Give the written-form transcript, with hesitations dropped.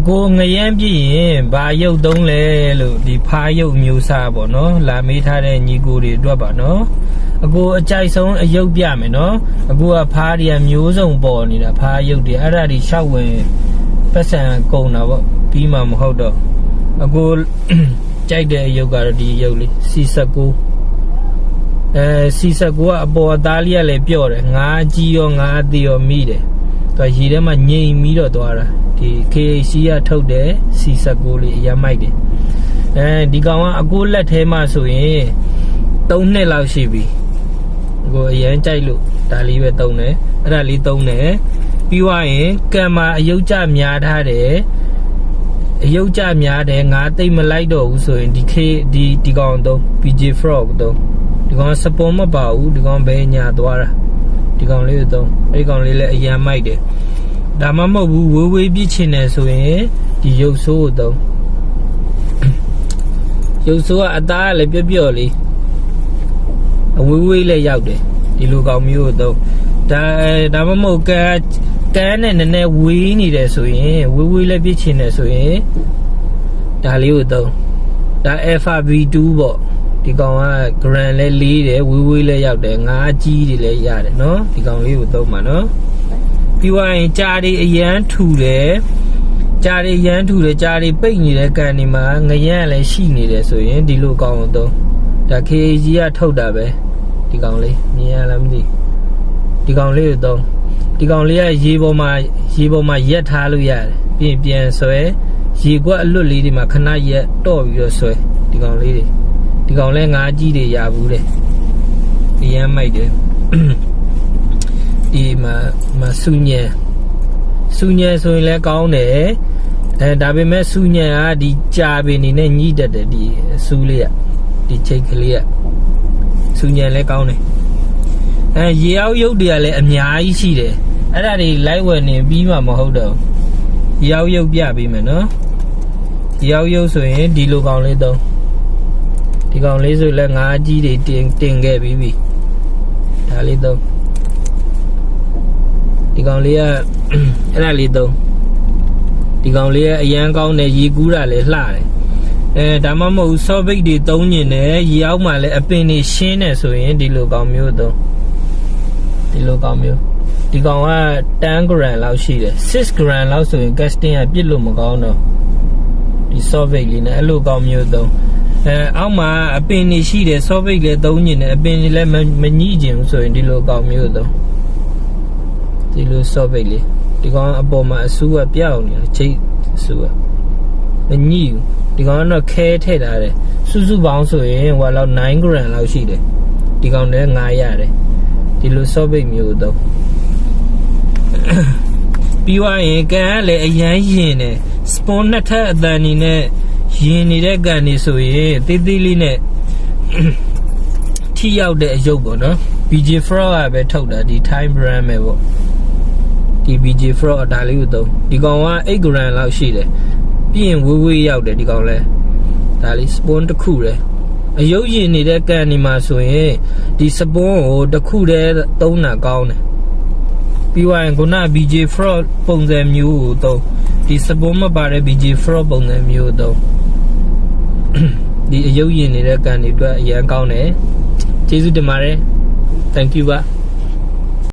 ကိုငရမ်းပြည့်ရင်ဘာရုပ်သုံးလဲလို့ဒီဖားရုပ်မျိုးစားပေါ့နော်လာမေးထားတဲ့ညီကိုတွေအတွက်ပါနော်အကိုအကြိုက်ဆုံးအယုတ်ပြမယ်နော်အကိုကဖားတွေကမျိုးစုံပေါ်နေတာဖားရုပ်တွေအဲ့ဒါတွေရှောက်ဝင်ပတ်စံကုန်တာပေါ့ပြီးမှမဟုတ်တော့အကိုကြိုက်တဲ့အယုတ်ကတော့ဒီရုပ်လေး C19 C19 ကအပေါ်အသားလေးကလည်းပြော့တယ်ငါးကြီးရောငါးအသေးရောမိတယ်သူကရေထဲမှာငြိမ်ပြီးတော့သွားတာဒီ KAC ကထုတ်တယ် C19 လေးအရမိုက်တယ်ဒီကောင်ကအကိုလက်ထဲမှာဆိုရင်3နှစ်လောက်ရှိပြီကိုအရန်ကြိုက်လို့ဒါလေးပဲသုံးတယ်အဲ့ဒါလေးသုံးတယ်ပြီးွားရင်ကံမှာအယုတ်ကြများထားတယ်အယုတ်ကြများတယ်ငါသိမ့်မလိုက်တော့ဘူးဆိုရင်ဒီကောင်သုံး PJ Frog သုံးဒီကောင်စပွန်မပါဘူးဒီကောင်ဘယ်ညာသွားတာဒီကောင်လေးကိုသုံးအဲ့ဒီကောင်လေးလည်းအရန်မိုက်တယ်ဒါမှမဟုတ်ဘူးဝေးပြစ်ချင်တယ်ဆိုရင်ဒီရုပ်ဆိုးကိုသုံးရုပ်ဆိုးကအသားကလည်းပြော့လေးအဝေးလည်းရောက်တယ်ဒီလိုကောင်မျိုးကိုသုံးဒါမှမဟုတ်ကန်းနဲ့နည်းနည်းဝေးနေတယ်ဆိုရင်ဝေးလည်းပြစ်ချင်တယ်ဆိုရင်ဒါလေးကိုသုံးဒါ Alpha V2 ပေါ့ဒီကောင်က grand လဲလေးတယ်ဝေးလည်းရောက်တယ်ငါးကြီးတွေလည်းရတယ်နော်ဒီကောင်လေးကိုသုံးပါနော်ပြီးွားရင်ကြားတွေအရန်ထူတယ်ကြားတွေပိတ်နေတဲ့ကန်ဒီမှာငရမ်းလည်းရှိနေတယ်ဆိုရင်ဒီလိုကောင်ကိုသုံးဒါ KAG ကထုတ်တာပဲဒီကောင်လေးမြင်ရလားမသိဒီကောင်လေးကိုသုံးဒီကောင်လေးကရေပေါ်မှာရက်ထားလို့ရတယ်ပြီးပြန်ဆွဲရေကွက်အလွတ်လေးတွေမှာခဏရက်တော့ပြီးတော့ဆွဲဒီကောင်လေးတွေဒီကောင်လဲငါးကြီးတွေရဘူးတဲ့ဒီရမ်းမိုက်တယ်ဒီမှာစူညံဆိုရင်လည်းကောင်းတယ်ဒါပေမဲ့စူညံကဒီကြာပင်နေနဲ့ညှိတတ်တယ်ဒီစူးလေးကဒီချိတ်ကလေးကစူညံလည်းကောင်းတယ်ရေအောက်ရုပ်တွေကလည်းအများကြီးရှိတယ်အဲ့ဒါတွေလိုက်ဝယ်နေပြီးမှမဟုတ်တော့ရေအောက်ရုပ်ပြပေးမယ်နော်ရေအောက်ရုပ်ဆိုရင်ဒီလိုကောင်လေးသုံးဒီကောင်လေးဆိုလည်းငါးကြီးတွေတင်ခဲ့ပြီးပြီဒါလေးသုံးဒီကောင်လေးကအဲ့ဒါလေးသုံးဒီကောင်လေးကအရန်ကောင်းတယ်ရေကူးတာလည်းလှတယ်ဒါမှမဟုတ်ဆော့ဘိတ်တွေသုံးညင်တယ်ရေအောက်မှာလည်းအပင်တွေရှင်းတယ်ဆိုရင်ဒီလိုကောင်မျိုးသုံးဒီလိုကောင်မျိုးဒီကောင်က10 gram လောက်ရှိတယ်6 gram လောက်ဆိုရင် casting ကပြစ်လို့မကောင်းတော့ဒီ ဆော့ဘိတ်လေးနဲ့အဲ့လိုကောင်မျိုးသုံးအောက်မှာအပင်တွေရှိတယ်ဆော့ဘိတ်လည်းသုံးညင်တယ်အပင်တွေလည်းမညှိကျင်ဘူးဆိုရင်ဒီလိုကောင်မျိုးသုံးဒီလိုဆော့ဘိတ်လေးဒီကောင်အပေါ်မှာအဆူကပြောင်းနေတယ်ချိတ်အဆူကမညှိဘူးဒီကောင်ကတော့ခဲထည့်ထားတယ်စုပေါင်းဆိုရင်ဟိုလောက်9 gram လောက်ရှိတယ်ဒီကောင်လည်း9ရတယ်ဒီလိုဆော့ဘိတ်မျိုးတော့ပြီးွားရင်ကန်ကလည်းအရန်ရင်တယ်စပွန်နှစ်ထပ်အတန်နေနဲ့ရင်နေတဲ့ကန်နေဆိုရင်သေးလေးနဲ့ထိရောက်တဲ့အယုတ်ပေါ့နော် BJ Frog ကပဲထုတ်တာဒီ Time brand ပဲပေါ့ဒီ BJ Frog ဒါလေးကိုသုံးဒီကောင်က8 gram လောက်ရှိတယ်ပြီးရင်ဝေးရောက်တယ်ဒီကောင်လဲဒါလေး spoon တစ်ခုလေအယုတ်ရင်နေတဲ့ကန်ဒီမှာဆိုရင်ဒီ spoon ကိုတစ်ခုတည်းသုံးတာကောင်းတယ်ပြီးွားရင်ခုန BJ Frog ပုံစံမျိုးကိုသုံးဒီ spoon မပါတဲ့ BJ Frog ပုံစံမျိုးသုံးဒီအယုတ်ရင်နေတဲ့ကန်ဒီအတွက်အရန်ကောင်းတယ်ကျေးဇူးတင်ပါတယ် thank you ပါ